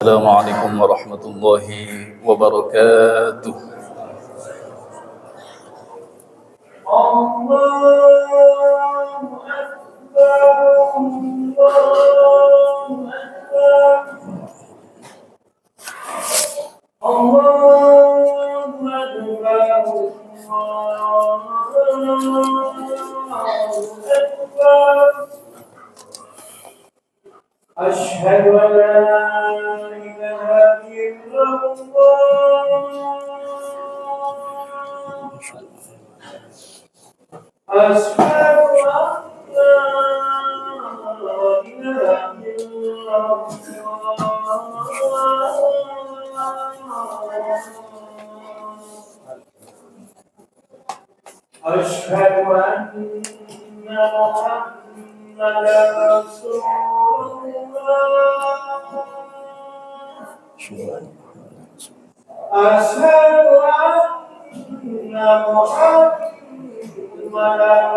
Assalamualaikum warahmatullahi wabarakatuh. Allahu Akbar, Allahu Akbar, Allahu Akbar, Allahu Akbar. Asyhadu an la ilaha illallah. Asyhadu an la ilaha illallah. Asyhadu anna Muhammadan Rasulullah. Asyhadu anna Muhammadan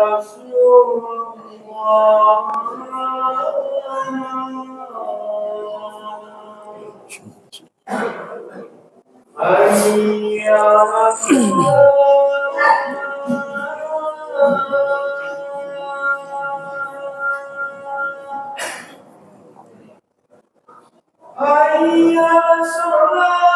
Rasulullah. Hayya 'alas shalah. Hayya 'alal falah.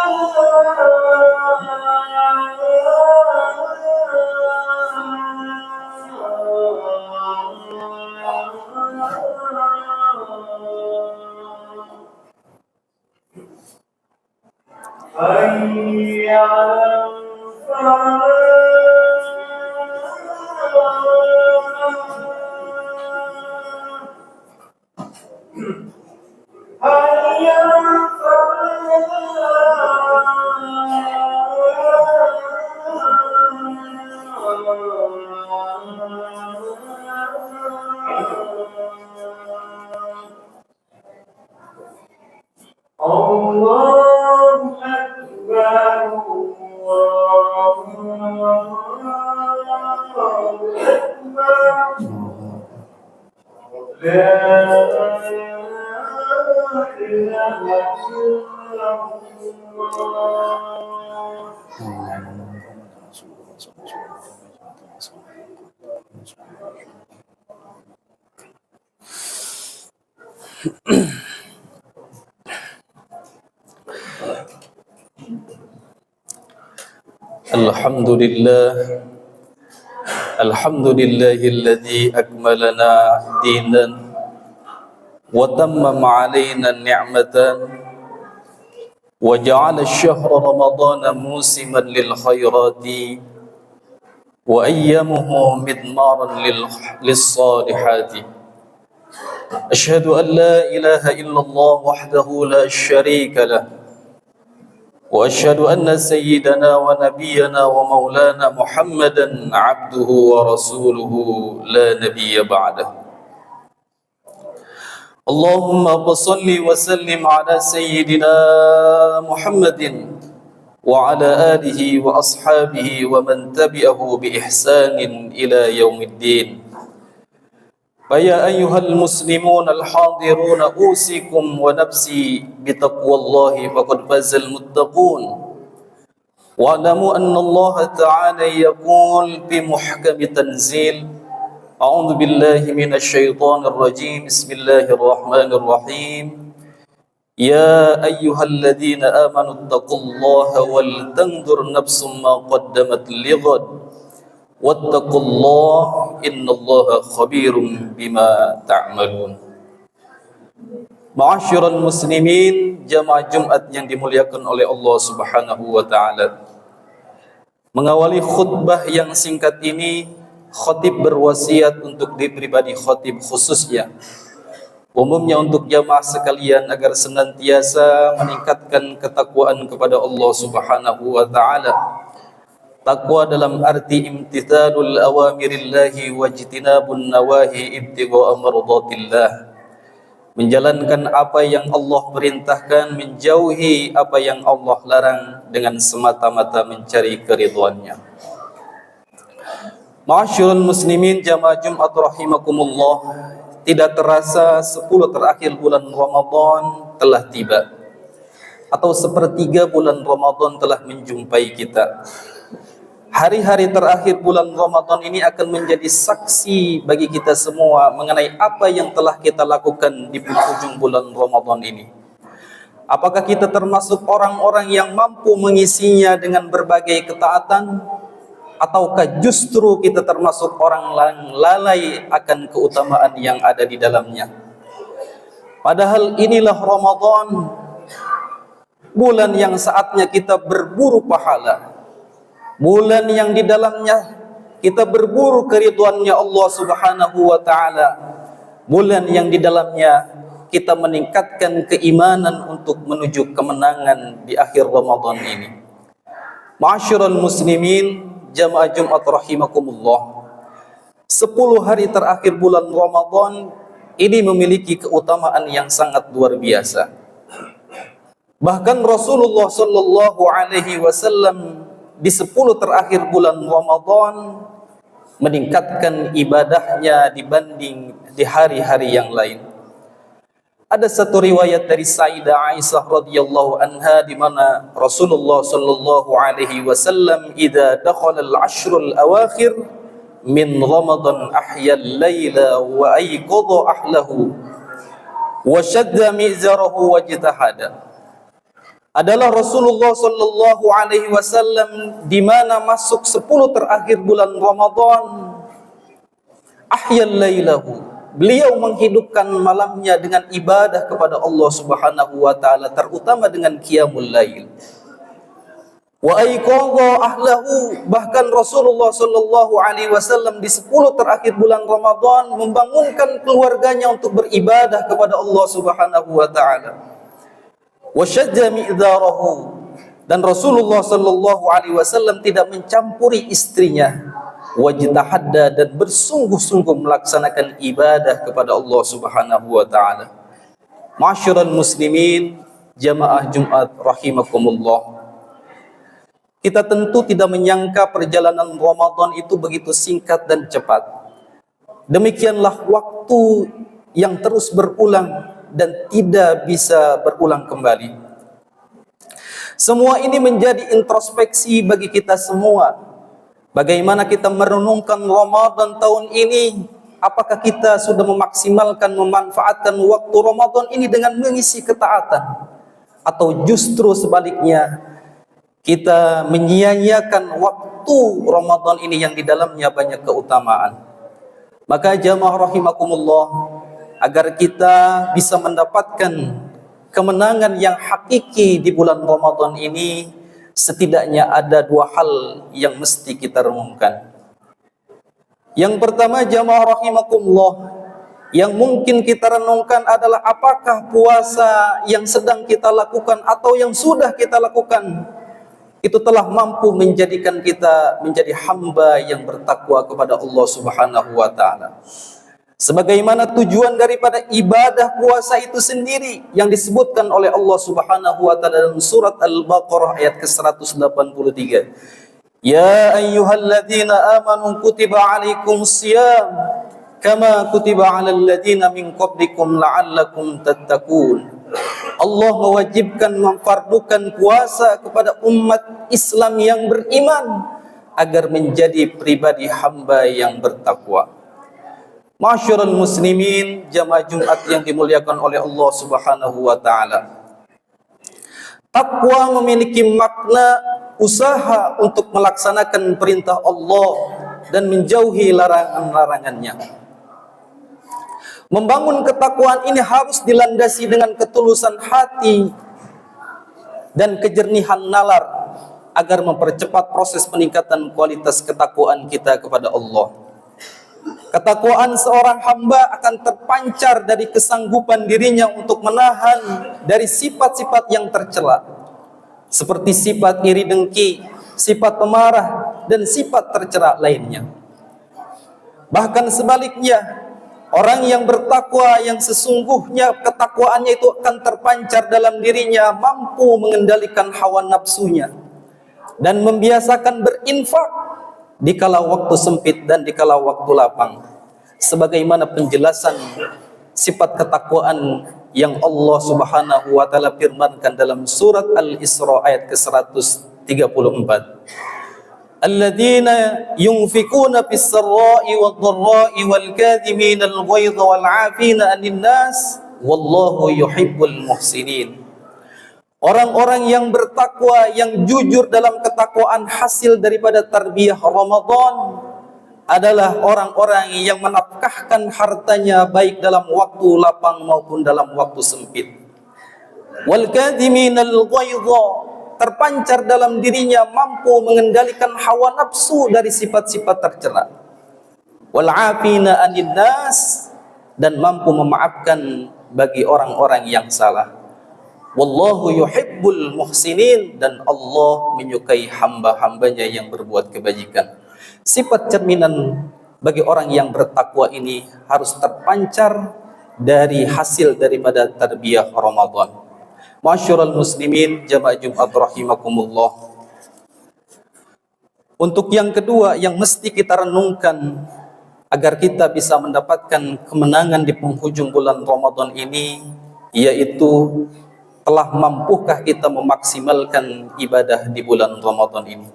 Hayya 'alal falah. Allahu Akbar, Allahu Akbar. La ilaha illallah. Alhamdulillahilladzi akmalana dinan wa tammama alaina ni'matan wa ja'ala ash-shahra ramadana musiman lil khairati wa ayyamuhu midmaran lis salihati. Ashhadu an la ilaha illallah wahdahu la syarika lah. وأشهد أن سيدنا ونبينا ومولانا محمدا عبده ورسوله لا نبي بعده. اللهم صل وسلم على سيدنا محمد وعلى آله وأصحابه ومن تبعه بإحسان إلى يوم الدين. فيا أيها المسلمون الحاضرون أوصيكم ونفسي بتقوى الله فقد فاز المتقون. واعلموا أن الله تعالى يقول في محكم تنزيل: أعوذ بالله من الشيطان الرجيم، بسم الله الرحمن الرحيم. يا أيها الذين آمنوا اتقوا الله ولتنظر نفس ما قدمت لغد واتقوا الله إن الله خبير بما تعملون. Ma'asyiral muslimin, jamaah Jumat yang dimuliakan oleh Allah Subhanahu wa taala. Mengawali khutbah yang singkat ini, khatib berwasiat untuk diri pribadi khatib khususnya, umumnya untuk jamaah sekalian, agar senantiasa meningkatkan ketakwaan kepada Allah Subhanahu wa taala. Takwa dalam arti imtithalul awamirillahi wajtinabun nawahi ibtigha'a mardatillah. Menjalankan apa yang Allah perintahkan, menjauhi apa yang Allah larang dengan semata-mata mencari keridhaannya. Ma'asyiral muslimin, jamaah Jumat rahimakumullah, tidak terasa 10 terakhir bulan Ramadan telah tiba. atau sepertiga bulan Ramadan telah menjumpai kita. Hari-hari terakhir bulan Ramadan ini akan menjadi saksi bagi kita semua mengenai apa yang telah kita lakukan di penghujung bulan Ramadan ini. Apakah kita termasuk orang-orang yang mampu mengisinya dengan berbagai ketaatan, ataukah justru kita termasuk orang yang lalai akan keutamaan yang ada di dalamnya? Padahal inilah Ramadan, bulan yang saatnya kita berburu pahala, bulan yang di dalamnya kita berburu keridhaannya Allah Subhanahu wa taala, bulan yang di dalamnya kita meningkatkan keimanan untuk menuju kemenangan di akhir Ramadan ini. Ma'asyiral muslimin, jamaah Jumat rahimakumullah. 10 hari terakhir bulan Ramadan ini memiliki keutamaan yang sangat luar biasa. Bahkan Rasulullah sallallahu alaihi wasallam di 10 terakhir bulan Ramadan meningkatkan ibadahnya dibanding di hari-hari yang lain. Ada satu riwayat dari Sayyidah Aisyah radhiyallahu anha di mana Rasulullah sallallahu alaihi wasallam idza dakhala al-ashrul awakhir min Ramadan ahya al-laila wa ayqadha ahlahu wa shadda mizarahu wa jitahada. Adalah Rasulullah sallallahu alaihi wasallam di mana masuk 10 terakhir bulan Ramadan, ahya al-lailahu, beliau menghidupkan malamnya dengan ibadah kepada Allah Subhanahu wa taala, terutama dengan qiyamul lail. Wa ayqadha ahlahu, bahkan Rasulullah sallallahu alaihi wasallam di 10 terakhir bulan Ramadan membangunkan keluarganya untuk beribadah kepada Allah Subhanahu wa taala. Wa shajja mi'dzarahu, dan Rasulullah sallallahu alaihi wasallam tidak mencampuri istrinya. Wajtahadda, dan bersungguh-sungguh melaksanakan ibadah kepada Allah Subhanahu wa taala. Ma'asyiral muslimin, jamaah Jumat rahimakumullah. Kita tentu tidak menyangka perjalanan Ramadan itu begitu singkat dan cepat. Demikianlah waktu yang terus berulang dan tidak bisa berulang kembali. Semua ini menjadi introspeksi bagi kita semua. Bagaimana kita merenungkan Ramadan tahun ini? Apakah kita sudah memaksimalkan, memanfaatkan waktu Ramadan ini dengan mengisi ketaatan? Atau justru sebaliknya, kita menyia-nyiakan waktu Ramadan ini yang di dalamnya banyak keutamaan? Maka jamaah rahimakumullah, agar kita bisa mendapatkan kemenangan yang hakiki di bulan Ramadan ini, setidaknya ada 2 hal yang mesti kita renungkan. Yang pertama, jamaah rahimakumullah, yang mungkin kita renungkan adalah apakah puasa yang sedang kita lakukan atau yang sudah kita lakukan itu telah mampu menjadikan kita menjadi hamba yang bertakwa kepada Allah Subhanahu wa taala. Sebagaimana tujuan daripada ibadah puasa itu sendiri yang disebutkan oleh Allah Subhanahu wa taala dalam surat Al-Baqarah ayat ke-183. Ya ayyuhalladzina amanu kutiba alaikumus shiyam kama kutiba alal ladzina min qablikum la'allakum tattaqun. Allah mewajibkan, memfardukan puasa kepada umat Islam yang beriman agar menjadi pribadi hamba yang bertakwa. Ma'asyiral muslimin, jamaah Jumat yang dimuliakan oleh Allah Subhanahu wa taala. Takwa memiliki makna usaha untuk melaksanakan perintah Allah dan menjauhi larangan-larangannya. Membangun ketakwaan ini harus dilandasi dengan ketulusan hati dan kejernihan nalar agar mempercepat proses peningkatan kualitas ketakwaan kita kepada Allah. Ketakwaan seorang hamba akan terpancar dari kesanggupan dirinya untuk menahan dari sifat-sifat yang tercela, seperti sifat iri dengki, sifat pemarah, dan sifat tercela lainnya. Bahkan sebaliknya, orang yang bertakwa yang sesungguhnya ketakwaannya itu akan terpancar dalam dirinya, mampu mengendalikan hawa nafsunya dan membiasakan berinfak di kala waktu sempit dan di kala waktu lapang. Sebagaimana penjelasan sifat ketakwaan yang Allah Subhanahu wa taala firmankan dalam surat Al-Isra ayat ke-134. Alladzina yunfikuna fis sarra'i wad dharra'i wal kadhimina al ghaidha wal 'afina 'anil nas wallahu yuhibbul muhsinin. Orang-orang yang bertakwa, yang jujur dalam ketakwaan hasil daripada tarbiyah Ramadan adalah orang-orang yang menafkahkan hartanya baik dalam waktu lapang maupun dalam waktu sempit. Wal kadhiminal ghaidha, terpancar dalam dirinya mampu mengendalikan hawa nafsu dari sifat-sifat tercela. Wal 'afina 'anil nas, dan mampu memaafkan bagi orang-orang yang salah. Wallahu yuhibbul muhsinin, dan Allah menyukai hamba-hambanya yang berbuat kebajikan. Sifat cerminan bagi orang yang bertakwa ini harus terpancar dari hasil daripada tarbiyah Ramadan. Masyarul muslimin jamaah Jumat rahimakumullah. Untuk yang kedua yang mesti kita renungkan agar kita bisa mendapatkan kemenangan di penghujung bulan Ramadan ini, yaitu telah mampukah kita memaksimalkan ibadah di bulan Ramadan ini.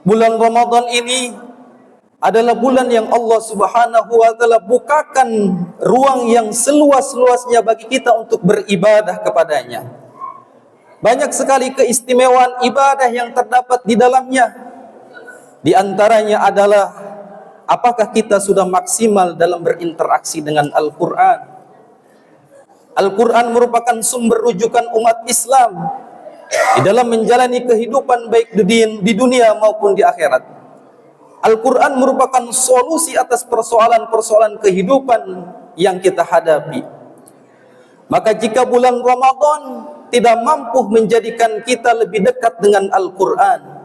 Bulan Ramadan ini adalah bulan yang Allah Subhanahu wa taala bukakan ruang yang seluas-luasnya bagi kita untuk beribadah kepadanya. Banyak sekali keistimewaan ibadah yang terdapat di dalamnya. Di antaranya adalah apakah kita sudah maksimal dalam berinteraksi dengan Al-Qur'an. Al-Quran merupakan sumber rujukan umat Islam di dalam menjalani kehidupan baik di dunia maupun di akhirat. Al-Quran merupakan solusi atas persoalan-persoalan kehidupan yang kita hadapi. Maka jika bulan Ramadan tidak mampu menjadikan kita lebih dekat dengan Al-Quran,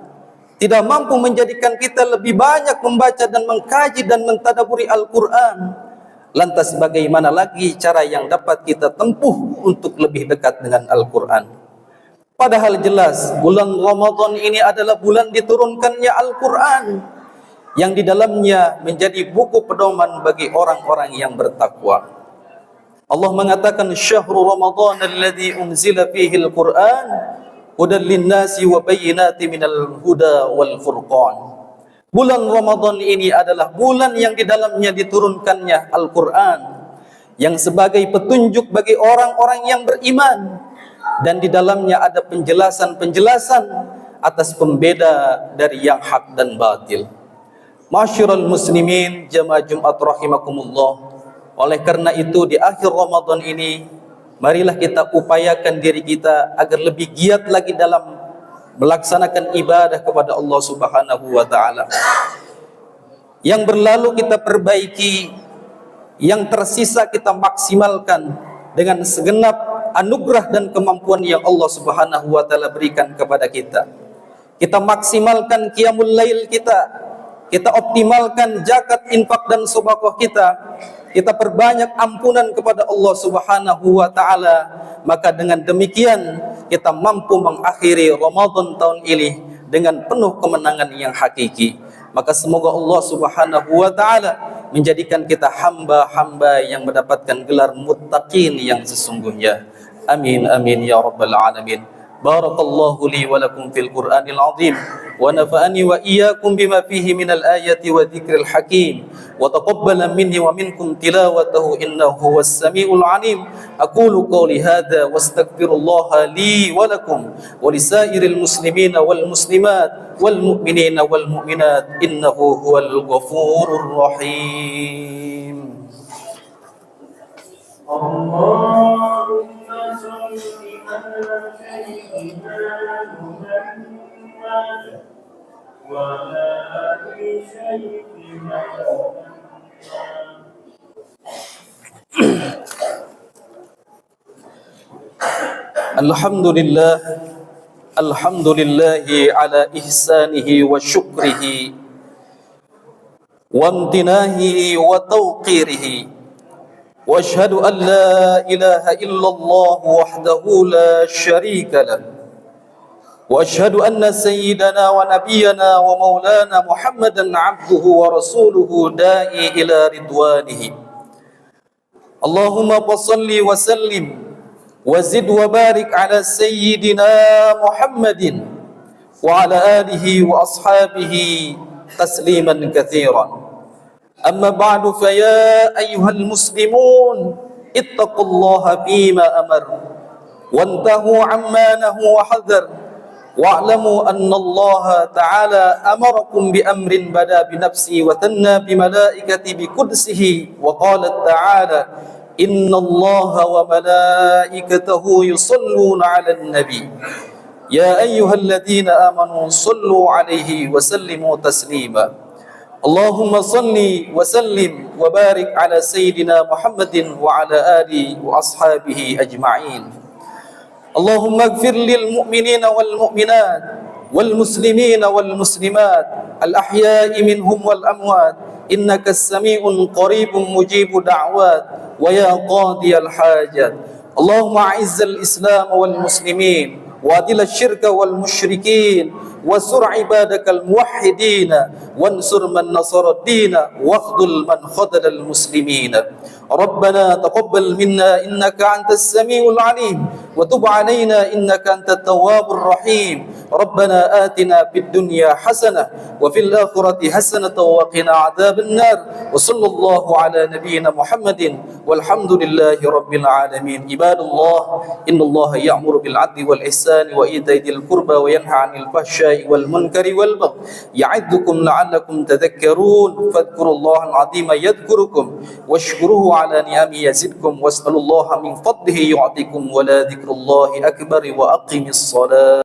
tidak mampu menjadikan kita lebih banyak membaca dan mengkaji dan mentadaburi Al-Quran, lantas bagaimana lagi cara yang dapat kita tempuh untuk lebih dekat dengan Al-Quran? Padahal jelas bulan Ramadan ini adalah bulan diturunkannya Al-Quran, yang di dalamnya menjadi buku pedoman bagi orang-orang yang bertakwa. Allah mengatakan syahrul Ramadan alladzi unzila fihi al-Quran hudan lin-nasi wa bayyinatin minal huda wal furqan. Bulan Ramadan ini adalah bulan yang di dalamnya diturunkannya Al-Quran, yang sebagai petunjuk bagi orang-orang yang beriman, dan di dalamnya ada penjelasan-penjelasan atas pembeda dari yang hak dan batil. Masyarul muslimin jamaah Jumat rahimakumullah. Oleh karena itu di akhir Ramadan ini, marilah kita upayakan diri kita agar lebih giat lagi dalam melaksanakan ibadah kepada Allah Subhanahu wa taala. Yang berlalu kita perbaiki, yang tersisa kita maksimalkan dengan segenap anugerah dan kemampuan yang Allah Subhanahu wa taala berikan kepada kita. Kita maksimalkan qiyamul lail kita optimalkan zakat, infak dan sedekah kita perbanyak ampunan kepada Allah Subhanahu wa taala. Maka dengan demikian kita mampu mengakhiri Ramadan tahun ini dengan penuh kemenangan yang hakiki. Maka semoga Allah Subhanahu wa taala menjadikan kita hamba-hamba yang mendapatkan gelar muttaqin yang sesungguhnya. Amin amin ya rabbal alamin. Barakallahu li wa lakum fil Qur'anil azim wa nafa'ani wa iyyakum bima fihi minal ayati wa dzikril hakim wa taqabbala minni wa minkum tilawatahu innahu huwas samiul alim. Aqulu qawli hadza wastaghfirullaha li wa lakum wa lisairil muslimina wal muslimat wal mu'minina wal mu'minat innahu huwal ghafurur rahim. Allahumma shalli ala sayyidina Muhammad wa ala ali sayyidina Alhamdulillah, alhamdulillahi ala ihsanihi wa syukrihi wa amtinahi wa tawqirihi. Wa ashhadu an la ilaha illallah wahdahu la syarika lah. Wa ashhadu anna sayyidana wa nabiyyana wa maulana Muhammadan abduhu wa rasuluhu da'i ila ridwanihi. Allahumma salli wa sallim wa zid wa barik ala sayyidina Muhammadin wa ala alihi wa ashabihi tasliman katsiran. Amma ba'du, fa ya ayyuhal muslimun ittaqullaha fima amar wantahu amma nahu wa hadhar wa'lamu anna Allah ta'ala amarakum bi amrin bada bi nafsi wa thanna bi malaikati bi qudsihi wa qala ta'ala inna Allah wa malaikatahu yusalluna 'alan nabi ya ayyuhalladhina amanu sallu 'alaihi wa sallimu taslima. Allahumma salli wa sallim wa barik ala sayyidina Muhammadin wa ala alihi wa ashabihi ajma'in. Allahumma ighfir lil mu'minina wal mu'minat wal muslimina wal muslimat al ahya'i minhum wal amwat innaka as-sami'un qaribun mujibu da'wat wa ya qadiyal hajat. Allahumma a'izzal islam wal muslimin wa adil asy-syirka wal musyrikin wasur ibadakal muwahhidin wansur man nasara ad-din wakhdhul man khadala al-muslimin. Rabbana taqabbal minna innaka antas samiul alim wa tub alaina innaka antat tawwabur rahim. Rabbana atina fid dunya hasanah wa fil akhirati hasanah wa qina adzaban nar. Wa sallallahu ala nabiyyina Muhammadin walhamdulillahi rabbil alamin. Ibadallah, innallaha ya'muru bil 'adli wal ihsani wa ita'i dzil qurba wa yanha 'anil fahsya'i wal munkari wal baghi ya'idukum la'allakum tadhakkarun. Fadhkurullaha al-'azima yadhkurukum washkuruhu 'ala ni'amihi yazidkum was'alullaha min fadlihi yu'tikum wa la dzikrullahi akbar wa aqimis shalah.